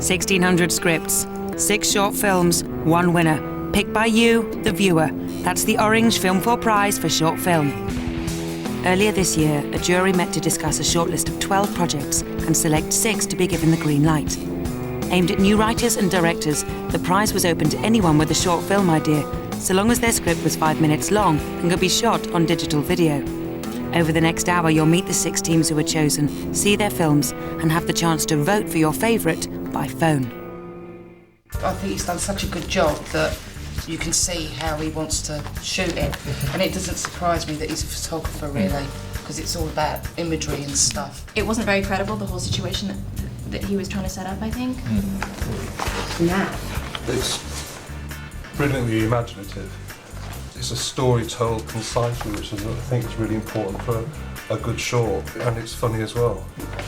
1,600 scripts, 6 short films, 1 winner. Picked by you, the viewer. That's the Oragnge Film 4 Prize for short film. Earlier this year, a jury met to discuss a shortlist of 12 projects and select 6 to be given the green light. Aimed at new writers and directors, the prize was open to anyone with a short film idea, so long as their script was 5 minutes long and could be shot on digital video. Over the next hour, you'll meet the 6 teams who were chosen, see their films, and have the chance to vote for your favourite by phone. I think he's done such a good job that you can see how he wants to shoot it. And it doesn't surprise me that he's a photographer, really, because it's all about imagery and stuff. It wasn't very credible, the whole situation that he was trying to set up, I think. It's brilliantly imaginative. It's a story told concisely, which is, I think is really important for a good short, and it's funny as well.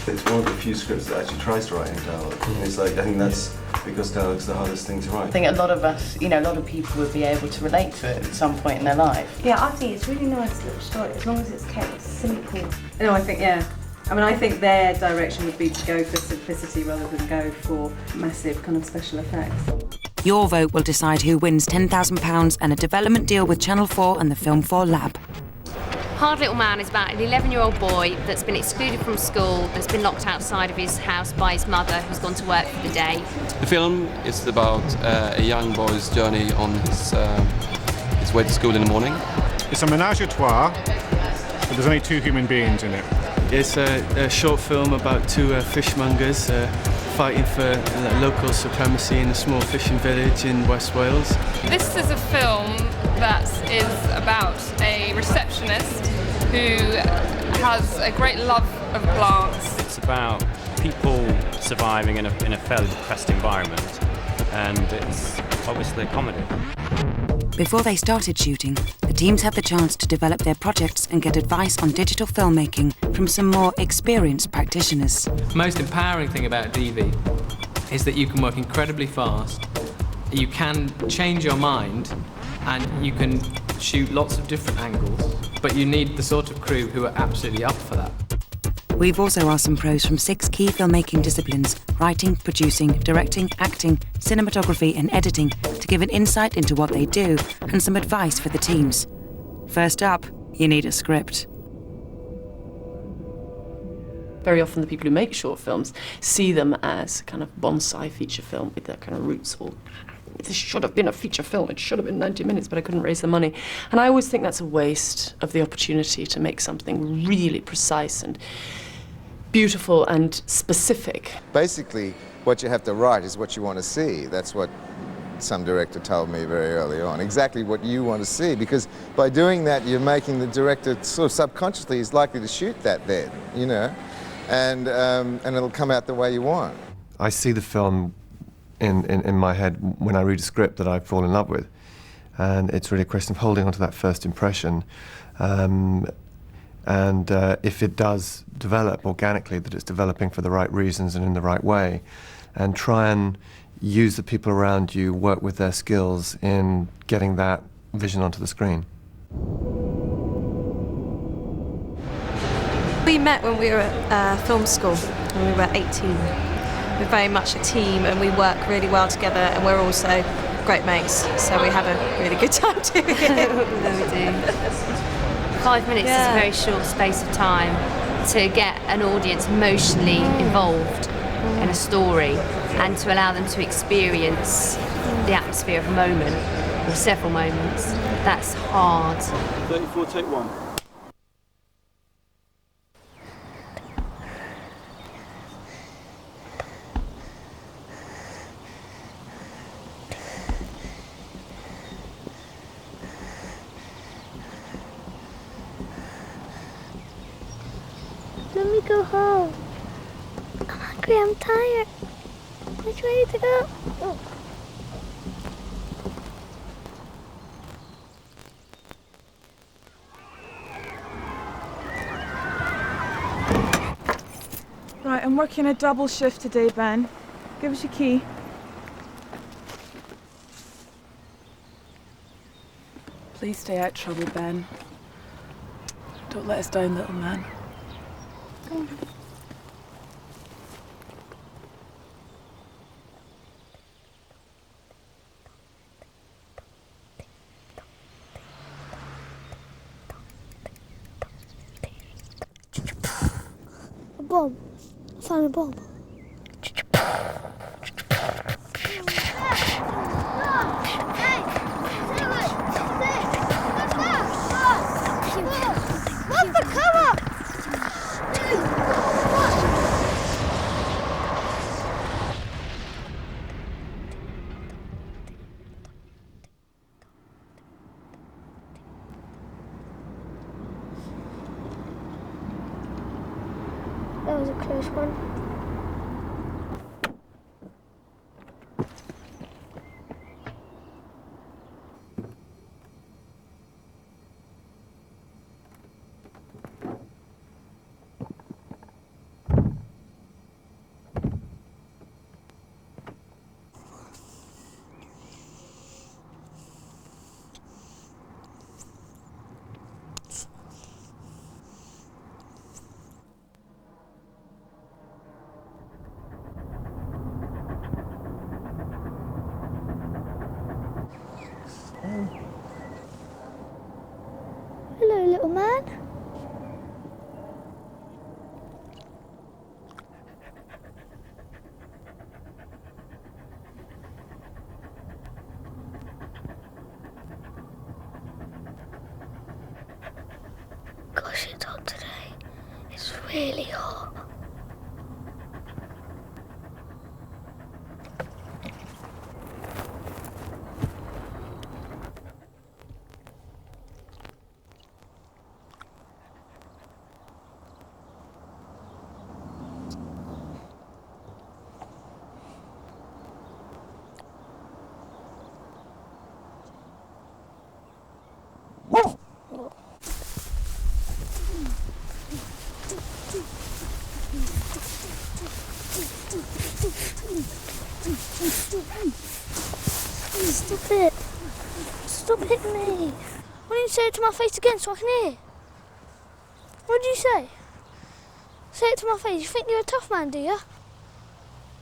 It's one of the few scripts that actually tries to write in dialogue. It's like, I think that's because dialogue's the hardest thing to write. I think a lot of us, a lot of people would be able to relate to it at some point in their life. Yeah, I think it's a really nice little story, as long as it's kept simple. No, I think their direction would be to go for simplicity rather than go for massive kind of special effects. Your vote will decide who wins £10,000 and a development deal with Channel 4 and the Film 4 Lab. Hard Little Man is about an 11-year-old boy that's been excluded from school, that's been locked outside of his house by his mother, who's gone to work for the day. The film is about a young boy's journey on his way to school in the morning. It's a menage a trois, but there's only 2 human beings in it. It's a short film about 2 fishmongers fighting for local supremacy in a small fishing village in West Wales. This is a film that is about a receptionist who has a great love of plants. It's about people surviving in a fairly depressed environment, and it's obviously a comedy. Before they started shooting, the teams had the chance to develop their projects and get advice on digital filmmaking from some more experienced practitioners. The most empowering thing about DV is that you can work incredibly fast, you can change your mind, and you can shoot lots of different angles, but you need the sort of crew who are absolutely up for that. We've also asked some pros from 6 key filmmaking disciplines: writing, producing, directing, acting, cinematography and editing, to give an insight into what they do and some advice for the teams. First up, you need a script. Very often the people who make short films see them as kind of bonsai feature film with their kind of roots all. This should have been a feature film, it should have been 90 minutes, but I couldn't raise the money. And I always think that's a waste of the opportunity to make something really precise and beautiful and specific. Basically, what you have to write is what you want to see. That's what some director told me very early on, exactly what you want to see, because by doing that you're making the director sort of subconsciously is likely to shoot that then, and it'll come out the way you want. I see the film in my head when I read a script that I fall in love with, and it's really a question of holding on to that first impression, and if it does develop organically, that it's developing for the right reasons and in the right way, and try and use the people around you, work with their skills in getting that vision onto the screen. We met when we were at film school, when we were 18. We're very much a team and we work really well together, and we're also great mates, so we have a really good time doing it. We do. 5 minutes is a very short space of time to get an audience emotionally involved in a story and to allow them to experience the atmosphere of a moment or several moments. That's hard. 34, take 1. Let me go home. I'm hungry, I'm tired. I'm ready to go. Oh. Right, I'm working a double shift today, Ben. Give us your key. Please stay out of trouble, Ben. Don't let us down, little man. bomb. I found a bomb. What's the cover? That was a close one. Hello, little man. Gosh, it's hot today. It's really hot. Stop it. Stop hitting me. Why don't you say it to my face again so I can hear? What did you say? Say it to my face. You think you're a tough man, do you?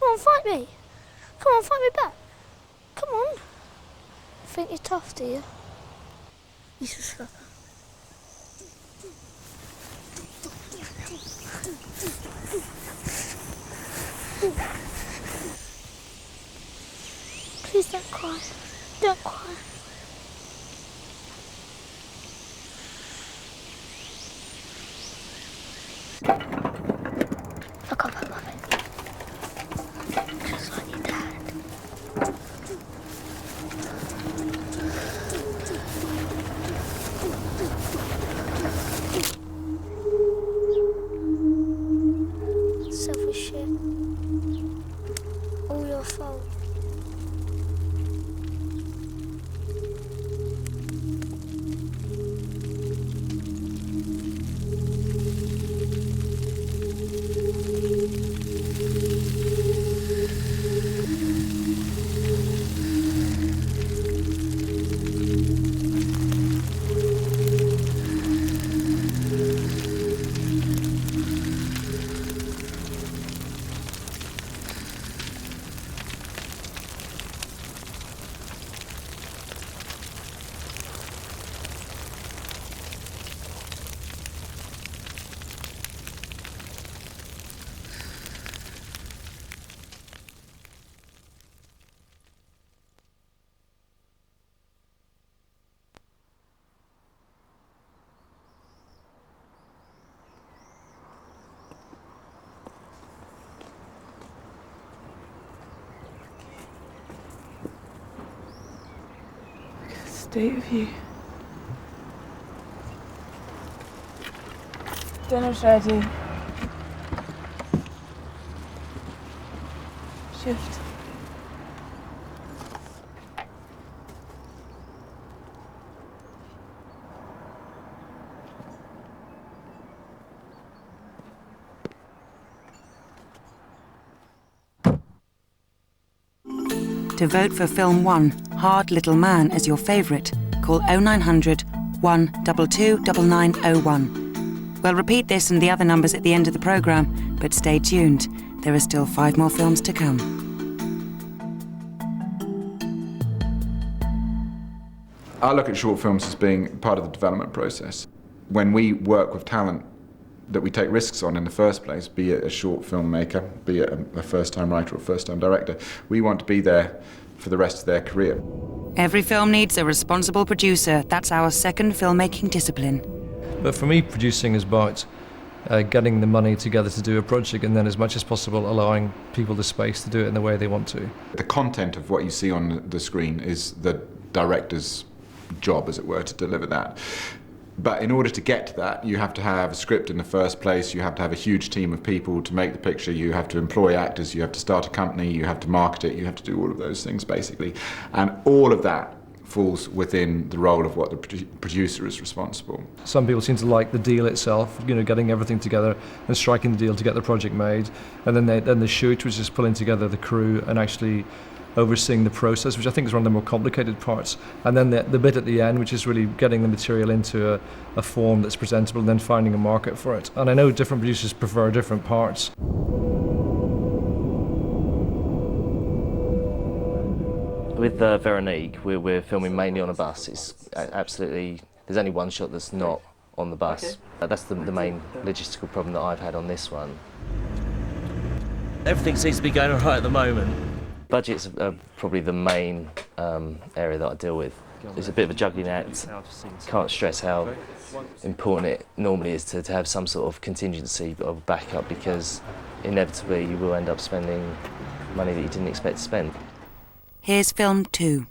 Come on, fight me. Come on, fight me back. Come on. You think you're tough, do you? You should stop. Please don't cry. Don't cry. Look up at Mummy. Just like your dad. Selfish shit. All your fault. State of you. Dinner's ready. Shift. To vote for Film 1, Hard Little Man, as your favourite, call 0900 122 9901. We'll repeat this and the other numbers at the end of the programme, but stay tuned. There are still 5 more films to come. I look at short films as being part of the development process. When we work with talent, that we take risks on in the first place, be it a short filmmaker, be it a first-time writer or first-time director. We want to be there for the rest of their career. Every film needs a responsible producer. That's our second filmmaking discipline. But for me, producing is about getting the money together to do a project, and then as much as possible allowing people the space to do it in the way they want to. The content of what you see on the screen is the director's job, as it were, to deliver that. But in order to get to that, you have to have a script in the first place, you have to have a huge team of people to make the picture, you have to employ actors, you have to start a company, you have to market it, you have to do all of those things basically. And all of that falls within the role of what the producer is responsible. Some people seem to like the deal itself, you know, getting everything together and striking the deal to get the project made. And then the shoot, which is pulling together the crew and actually overseeing the process, which I think is one of the more complicated parts. And then the bit at the end, which is really getting the material into a form that's presentable and then finding a market for it. And I know different producers prefer different parts. With Veronique, we're filming mainly on a bus. It's absolutely, there's only one shot that's not on the bus. Okay. That's the main logistical problem that I've had on this one. Everything seems to be going all right at the moment. Budgets are probably the main area that I deal with. It's a bit of a juggling act. Can't stress how important it normally is to have some sort of contingency of backup, because inevitably you will end up spending money that you didn't expect to spend. Here's film 2.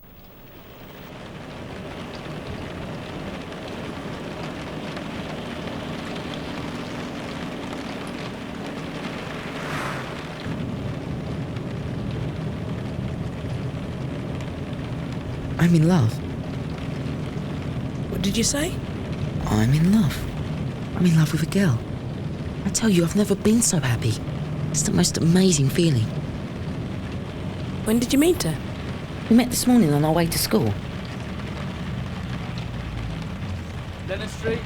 I'm in love. What did you say? I'm in love. I'm in love with a girl. I tell you, I've never been so happy. It's the most amazing feeling. When did you meet her? We met this morning on our way to school. Leonard Street.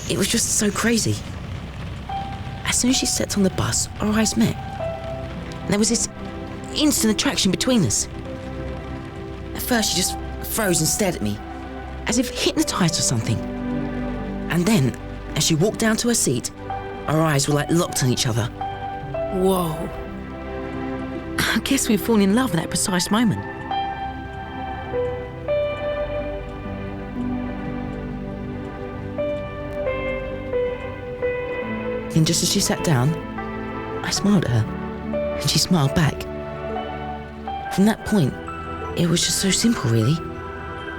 It was just so crazy. As soon as she stepped on the bus, our eyes met. And there was this instant attraction between us. At first, she just froze and stared at me, as if hypnotised or something. And then, as she walked down to her seat, our eyes were like locked on each other. Whoa. I guess we'd fallen in love at that precise moment. And just as she sat down, I smiled at her, and she smiled back. From that point, it was just so simple, really.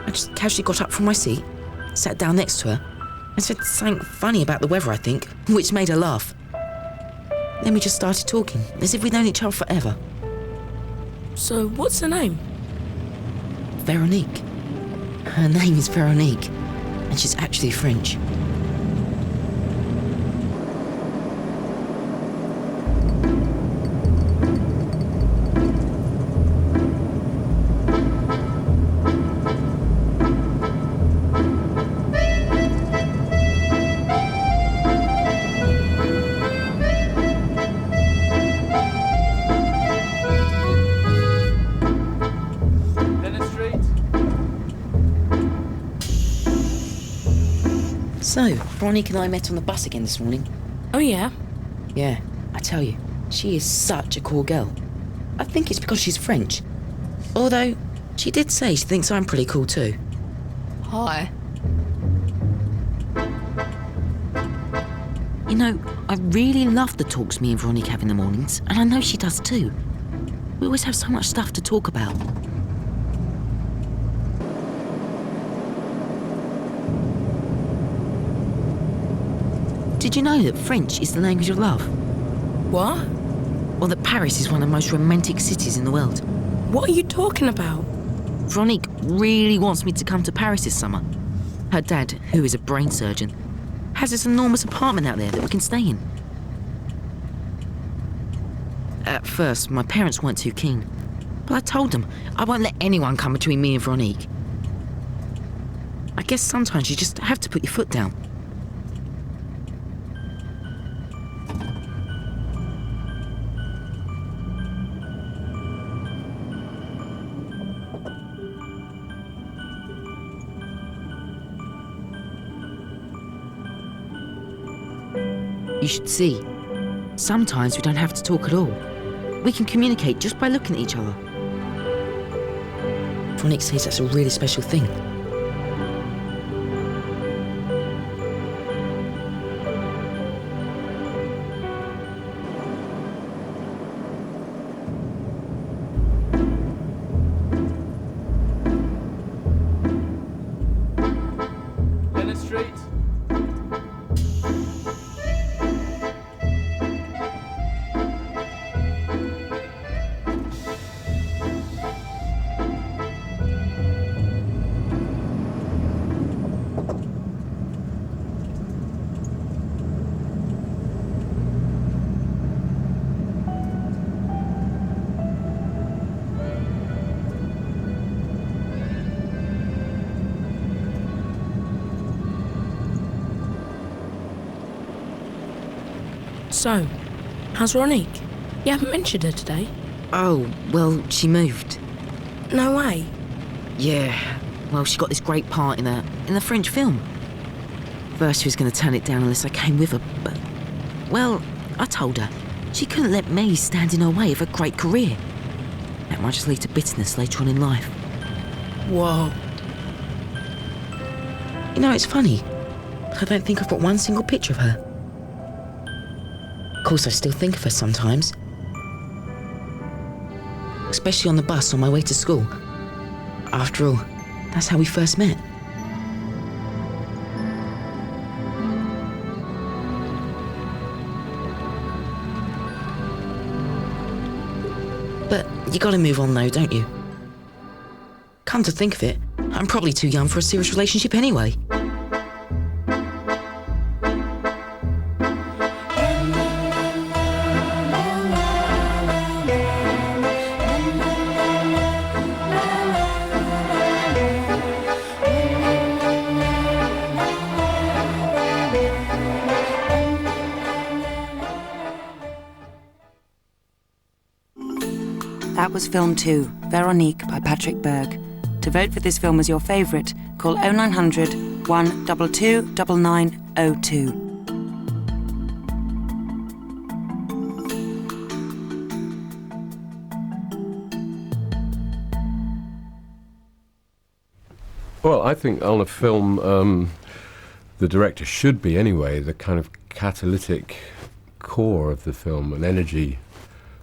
I just casually got up from my seat, sat down next to her, and said something funny about the weather, I think, which made her laugh. Then we just started talking, as if we'd known each other forever. So, what's her name? Veronique. Her name is Veronique, and she's actually French. So, Veronique and I met on the bus again this morning. Oh, yeah? Yeah, I tell you, she is such a cool girl. I think it's because she's French. Although, she did say she thinks I'm pretty cool too. Hi. You know, I really love the talks me and Veronique have in the mornings, and I know she does too. We always have so much stuff to talk about. Did you know that French is the language of love? What? Or that Paris is one of the most romantic cities in the world? What are you talking about? Veronique really wants me to come to Paris this summer. Her dad, who is a brain surgeon, has this enormous apartment out there that we can stay in. At first, my parents weren't too keen, but I told them I won't let anyone come between me and Veronique. I guess sometimes you just have to put your foot down. You should see. Sometimes we don't have to talk at all. We can communicate just by looking at each other. Nick says that's a really special thing. Leonard Street. So, how's Ronique? You haven't mentioned her today. Oh, well, she moved. No way. Yeah, well, she got this great part in the French film. First she was going to turn it down unless I came with her, but... Well, I told her. She couldn't let me stand in her way of a great career. That might just lead to bitterness later on in life. Whoa. You know, it's funny. I don't think I've got one single picture of her. Of course, I still think of her sometimes. Especially on the bus on my way to school. After all, that's how we first met. But you gotta move on though, don't you? Come to think of it, I'm probably too young for a serious relationship anyway. That was film 2, Veronique by Patrick Berg. To vote for this film as your favourite, call 0900 122 9902. Well, I think on a film, the director should be, anyway, the kind of catalytic core of the film, an energy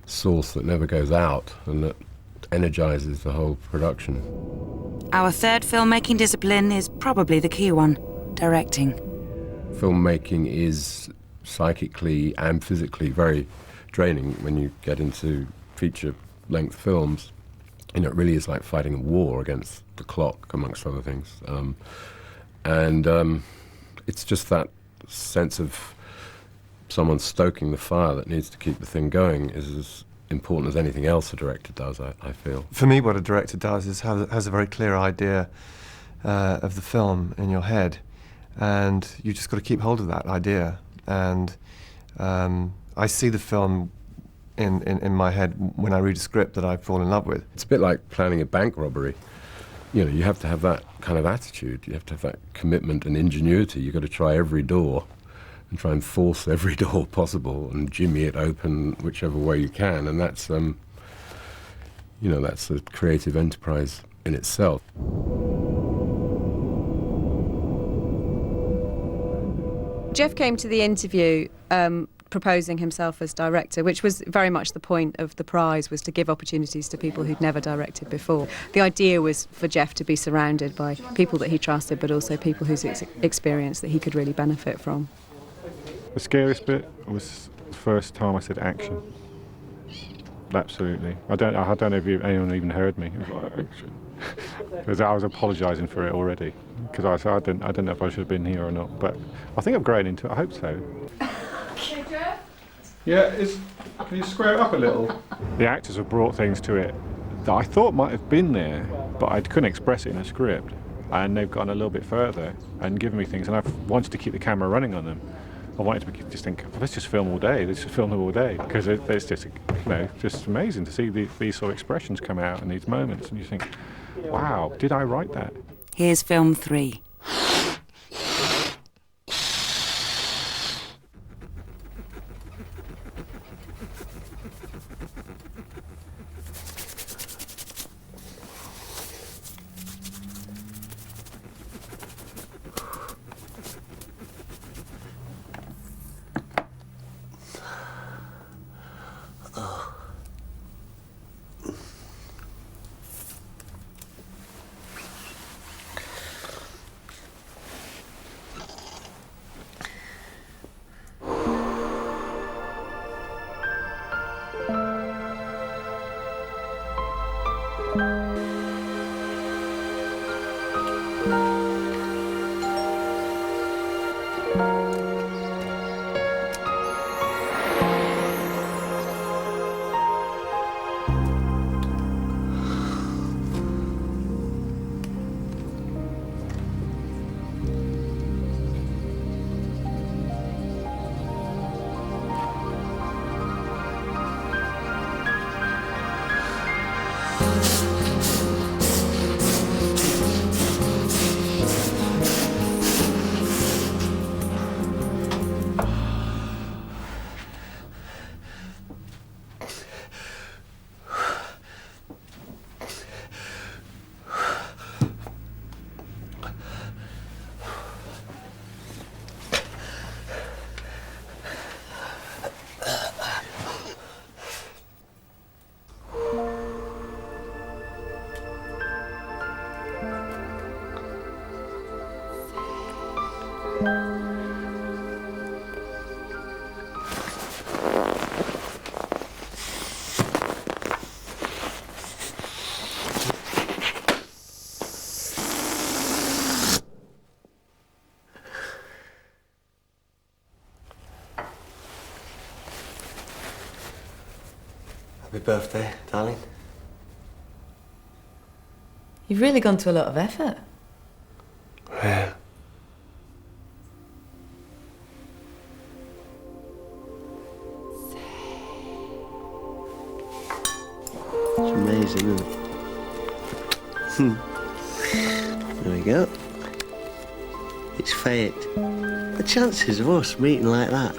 source that never goes out and that energizes the whole production. Our third filmmaking discipline is probably the key one, directing. Filmmaking is psychically and physically very draining when you get into feature-length films. You know, it really is like fighting a war against the clock, amongst other things. It's just that sense of someone stoking the fire that needs to keep the thing going is as important as anything else a director does, I feel. For me, what a director does is has a very clear idea of the film in your head, and you just got to keep hold of that idea. And I see the film in my head when I read a script that I fall in love with. It's a bit like planning a bank robbery. You know, you have to have that kind of attitude. You have to have that commitment and ingenuity. You've got to try every door and try and force every door possible and jimmy it open whichever way you can. And that's, you know, that's a creative enterprise in itself. Jeff came to the interview proposing himself as director, which was very much the point of the prize, was to give opportunities to people who'd never directed before. The idea was for Jeff to be surrounded by people that he trusted, but also people whose experience that he could really benefit from. The scariest bit was the first time I said action. Absolutely. I don't know if anyone even heard me. It was like action. Because I was apologising for it already. Because I don't know if I should have been here or not. But I think I've grown into it. I hope so. Yeah, can you square it up a little? The actors have brought things to it that I thought might have been there, but I couldn't express it in a script. And they've gone a little bit further and given me things, and I've wanted to keep the camera running on them. I wanted to just think, let's just film all day. Let's just film them all day, because it's just, just amazing to see these sort of expressions come out in these moments, and you think, wow, did I write that? Here's film 3. Happy birthday, darling. You've really gone to a lot of effort. Yeah. It's amazing, isn't it? There we go. It's fate. The chances of us meeting like that.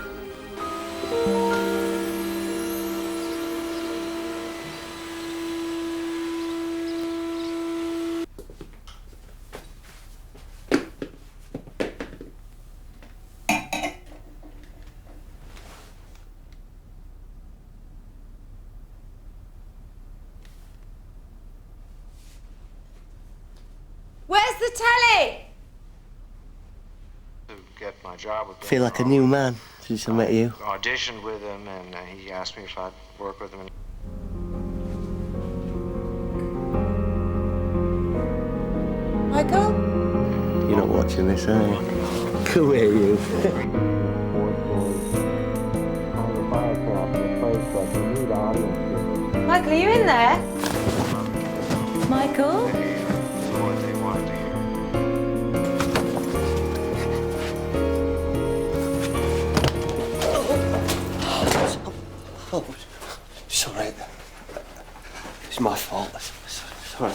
Where's the telly? To get my job with I feel like a new man since I met you. auditioned with him, and he asked me if I'd work with him. Michael? You're not watching this, are you? Come here, you. Michael, are you in there? Michael? Oh, sorry. It's my fault. Sorry.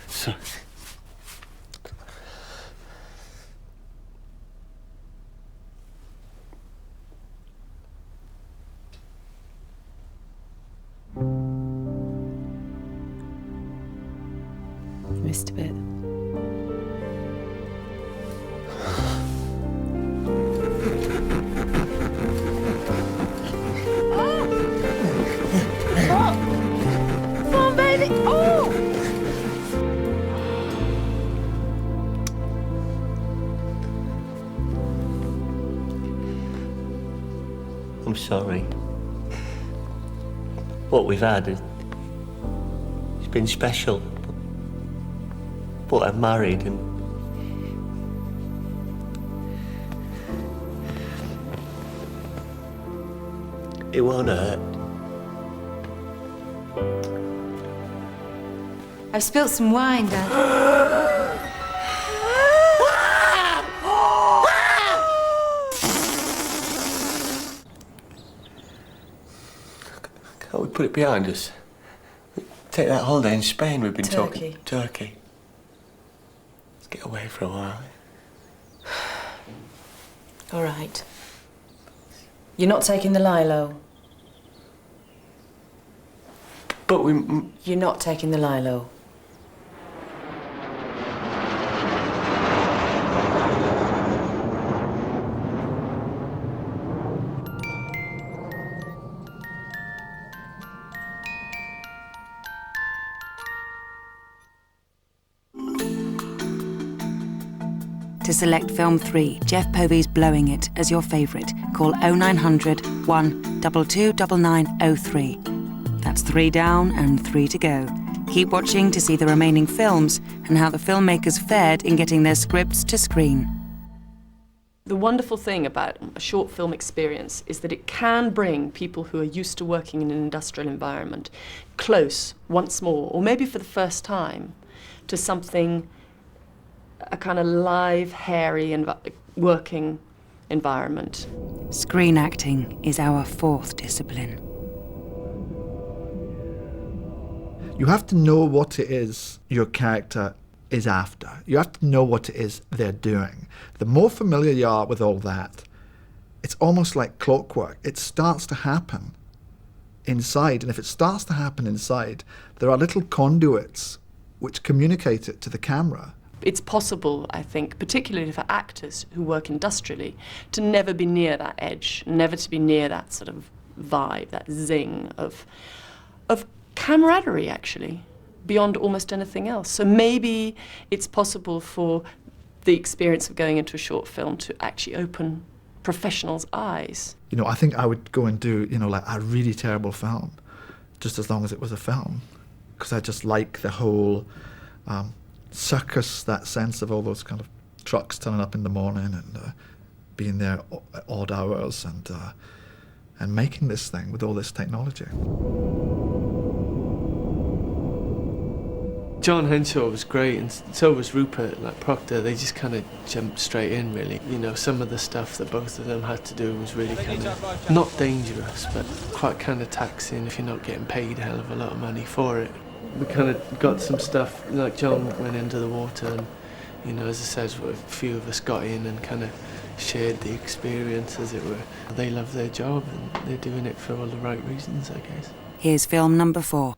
Sorry. You missed a bit. Come on, baby. Oh! I'm sorry. What we've had it's been special. But I'm married and it won't hurt. I've spilt some wine, Dad. Can't we put it behind us? Take that holiday in Spain we've been talking. Turkey. Let's get away for a while. All right. You're not taking the Lilo. But we... You're not taking the Lilo. To select film 3, Jeff Povey's Blowing It, as your favourite, call 0900 122 9903. That's 3 down and 3 to go. Keep watching to see the remaining films and how the filmmakers fared in getting their scripts to screen. The wonderful thing about a short film experience is that it can bring people who are used to working in an industrial environment close once more, or maybe for the first time, to something, a kind of live, hairy, working environment. Screen acting is our 4th discipline. You have to know what it is your character is after. You have to know what it is they're doing. The more familiar you are with all that, it's almost like clockwork. It starts to happen inside, and if it starts to happen inside, there are little conduits which communicate it to the camera. It's possible, I think, particularly for actors who work industrially, to never be near that edge, never to be near that sort of vibe, that zing of camaraderie, actually, beyond almost anything else. So maybe it's possible for the experience of going into a short film to actually open professionals' eyes. You know, I think I would go and do, you know, like a really terrible film, just as long as it was a film, because I just like the whole circus, that sense of all those kind of trucks turning up in the morning and being there at odd hours and making this thing with all this technology. John Henshaw was great, and so was Rupert, like Proctor. They just kind of jumped straight in, really. You know, some of the stuff that both of them had to do was really kind of not dangerous, but quite kind of taxing if you're not getting paid a hell of a lot of money for it. We kind of got some stuff, like John went into the water, and, you know, as I said, a few of us got in and kind of shared the experience, as it were. They love their job, and they're doing it for all the right reasons, I guess. Here's film number 4.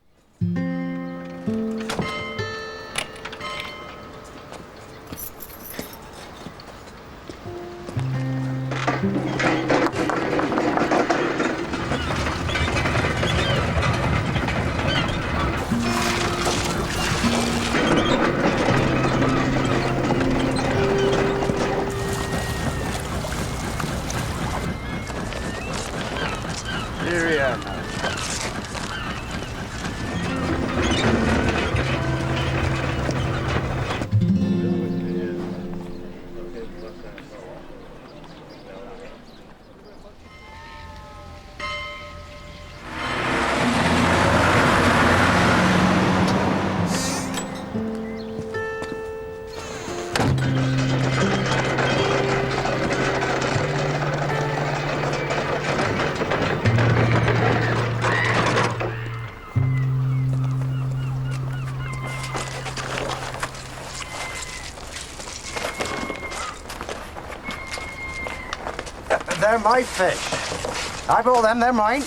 They're my fish. I bought them, they're mine.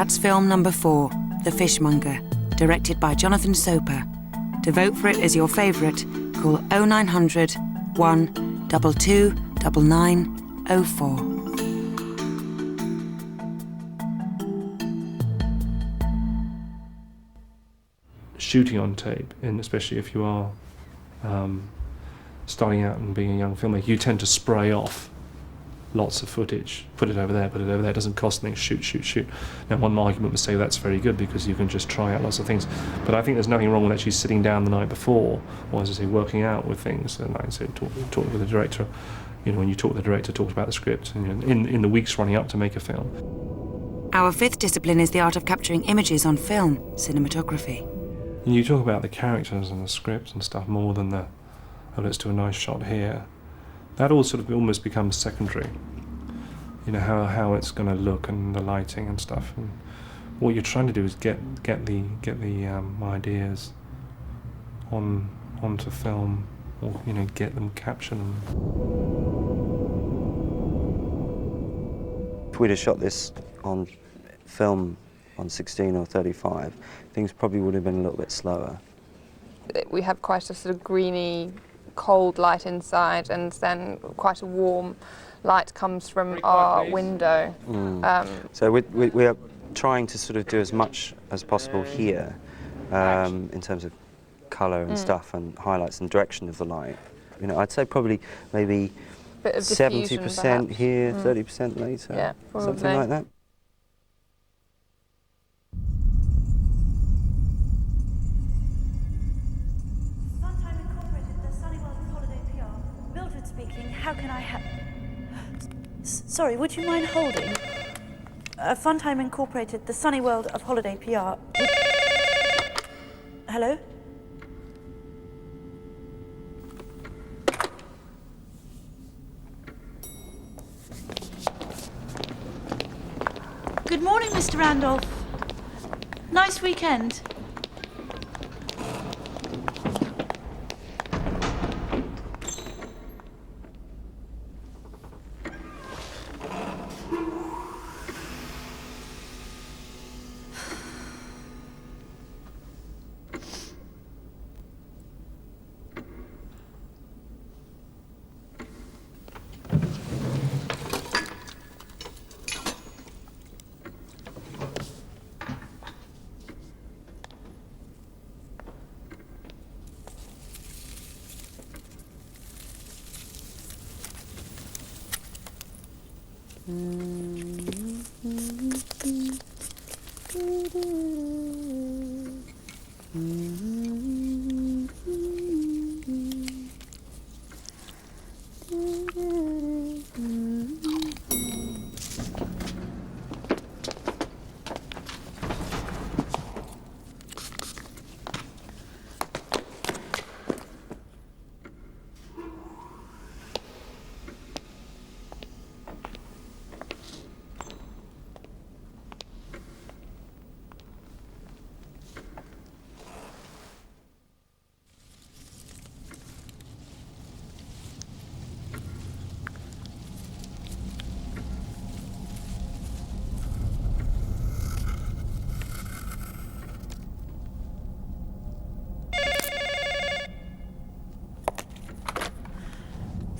That's film number 4, The Fishmonger, directed by Jonathan Soper. To vote for it as your favourite, call 0900 122 9904. Shooting on tape, and especially if you are starting out and being a young filmmaker, you tend to spray off lots of footage, put it over there, it doesn't cost anything, shoot. Now one argument would say that's very good because you can just try out lots of things, but I think there's nothing wrong with actually sitting down the night before, or as I say, working out with things, and like I said, talking with the director. When you talk to the director, talk about the script, in the weeks running up to make a film. Our 5th discipline is the art of capturing images on film, cinematography. And you talk about the characters and the script and stuff more than the, oh, let's do a nice shot here. That all sort of almost becomes secondary. How it's going to look and the lighting and stuff. And what you're trying to do is get the ideas onto film, or get them, capture them. If we'd have shot this on film on 16 or 35, things probably would have been a little bit slower. We have quite a sort of greeny, cold light inside, and then quite a warm light comes from our window. So we are trying to sort of do as much as possible here in terms of colour and stuff, and highlights and direction of the light. I'd say probably maybe 70% here, 30% later, yeah, something like that. How can I help? Sorry, would you mind holding? Funtime Incorporated, the Sunny World of Holiday PR. Hello? Good morning, Mr. Randolph. Nice weekend.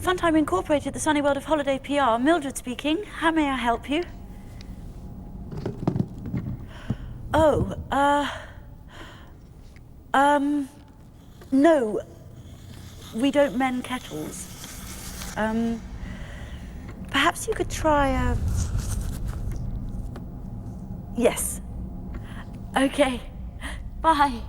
Funtime Incorporated, the Sunny World of Holiday PR. Mildred speaking. How may I help you? Oh, no. We don't mend kettles. Perhaps Perhaps you could try, Yes. Okay. Bye.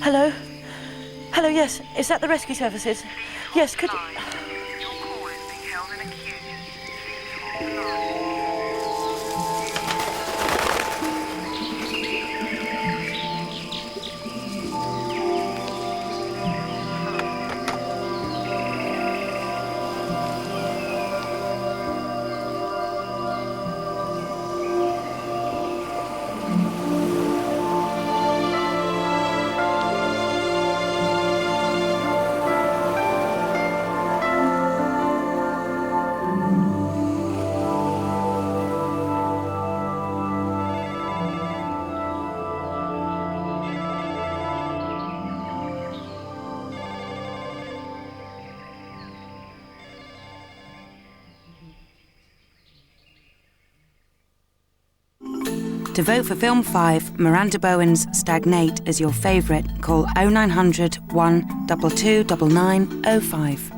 Hello? Hello, yes. Is that the rescue services? Yes, could you... To vote for Film 5, Miranda Bowen's Stagnate as your favourite, call 0900 122 9905.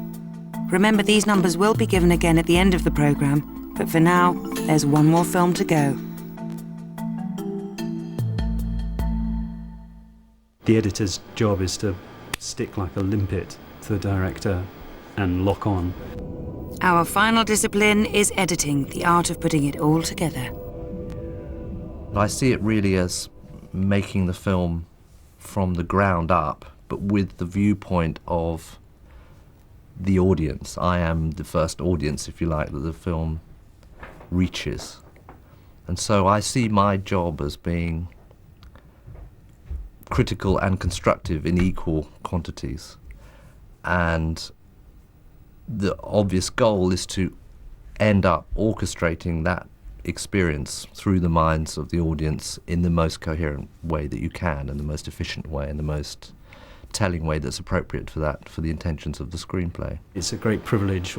Remember, these numbers will be given again at the end of the programme, but for now, there's one more film to go. The editor's job is to stick like a limpet to the director and lock on. Our final discipline is editing, the art of putting it all together. I see it really as making the film from the ground up, but with the viewpoint of the audience. I am the first audience, if you like, that the film reaches. And so I see my job as being critical and constructive in equal quantities. And the obvious goal is to end up orchestrating that experience through the minds of the audience in the most coherent way that you can, and the most efficient way, and the most telling way that's appropriate for that, for the intentions of the screenplay. It's a great privilege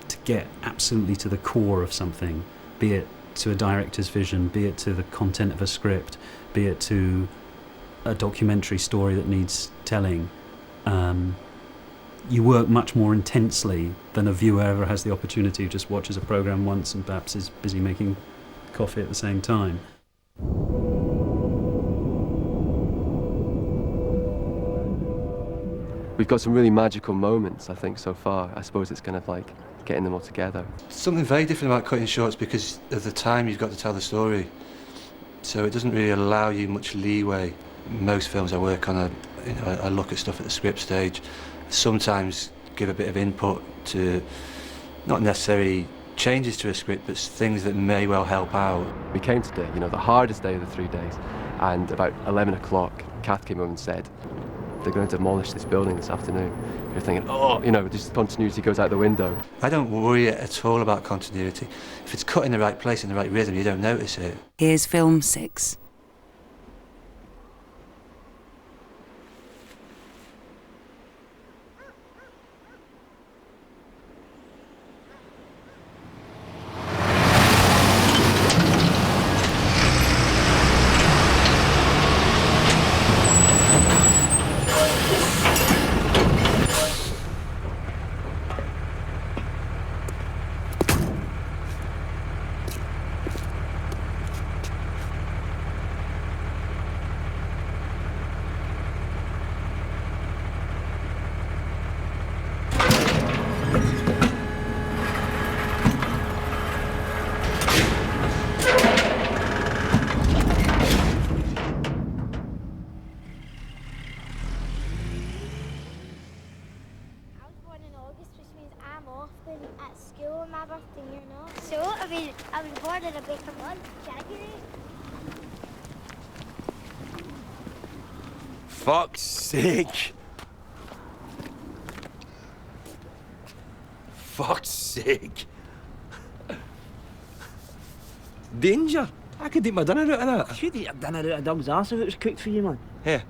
to get absolutely to the core of something, be it to a director's vision, be it to the content of a script, be it to a documentary story that needs telling. You work much more intensely than a viewer ever has the opportunity who just watches a programme once and perhaps is busy making coffee at the same time. We've got some really magical moments, I think, so far. I suppose it's kind of like getting them all together. Something very different about cutting shorts because of the time you've got to tell the story. So it doesn't really allow you much leeway. Most films I work on, I look at stuff at the script stage. Sometimes give a bit of input to not necessarily changes to a script, but things that may well help out. We came today, the hardest day of the 3 days, and about 11 o'clock, Kath came over and said, they're going to demolish this building this afternoon. You're thinking, just continuity goes out the window. I don't worry at all about continuity. If it's cut in the right place, in the right rhythm, you don't notice it. Here's Film 6. at school on my birthday, you're not. So, I was born in a baker month, January. Fuck's sake! Fuck's sake! Danger! I could eat my dinner out of that. You'd eat a dinner out of a dog's arse if it was cooked for you, man. Hey,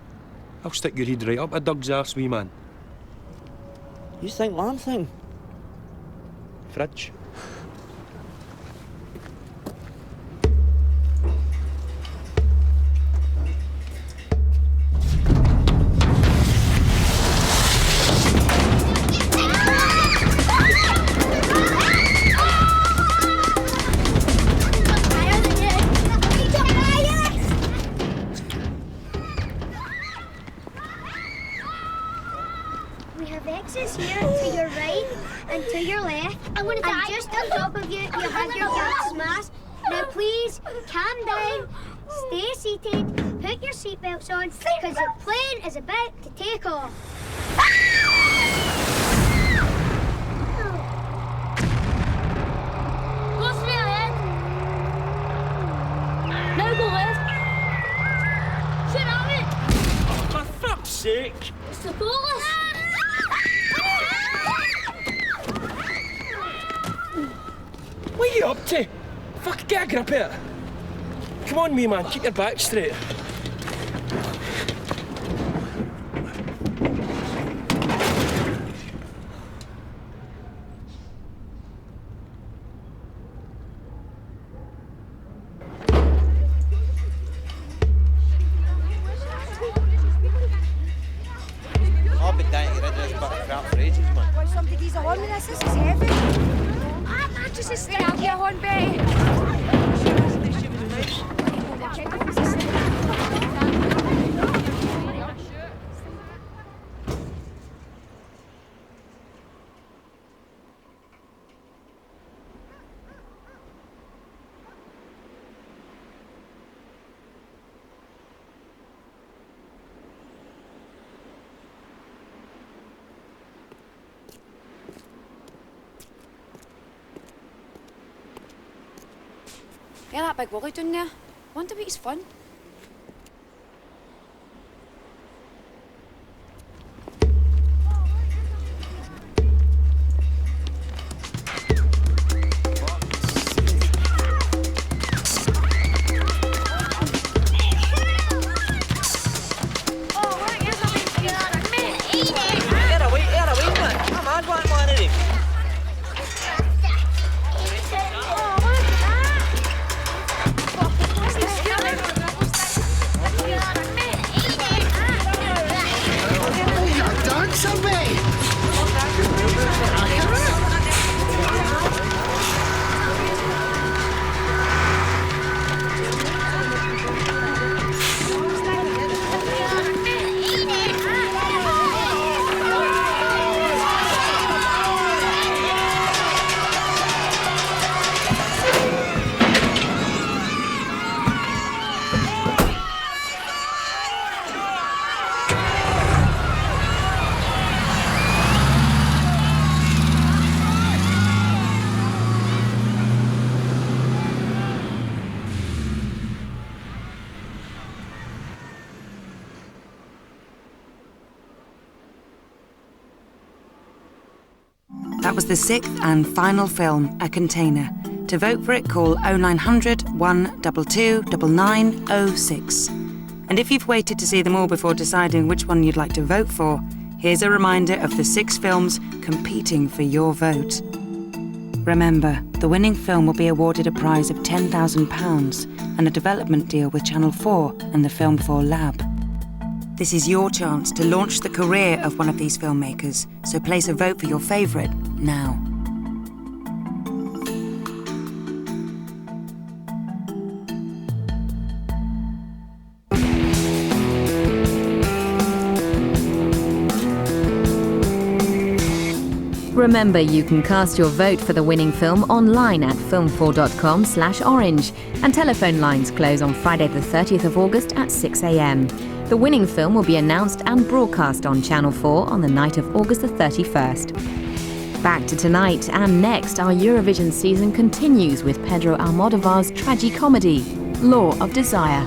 I'll stick your head right up a dog's arse, wee man. You think what I'm thinking? Fridge. We have exits here to your right and to your left. And just on top of you, you have your gas mask. Now please, calm down, stay seated, put your seatbelts on, because the plane is about to take off. Go straight ahead. Now go left. Shut up it. For fuck's sake! It's the police. What are you up to? Fuck, get a grip of it. Come on, me man, keep your back straight. I've been dying to get rid of this bit of crap for ages, man. Why somebody gives a horn with this? This is heavy. Ah, man, just a stay out here, horn, Betty. Yeah, that big wally down there. Wonder what he's fun. That was the sixth and final film, A Container. To vote for it, call 0900 122 9906. And if you've waited to see them all before deciding which one you'd like to vote for, here's a reminder of the 6 films competing for your vote. Remember, the winning film will be awarded a prize of £10,000 and a development deal with Channel 4 and the Film 4 Lab. This is your chance to launch the career of one of these filmmakers, so place a vote for your favourite now. Remember, you can cast your vote for the winning film online at film4.com/orange, and telephone lines close on Friday the 30th of August at 6 a.m. The winning film will be announced and broadcast on Channel 4 on the night of August the 31st. Back to tonight, and next our Eurovision season continues with Pedro Almodovar's tragicomedy, Law of Desire.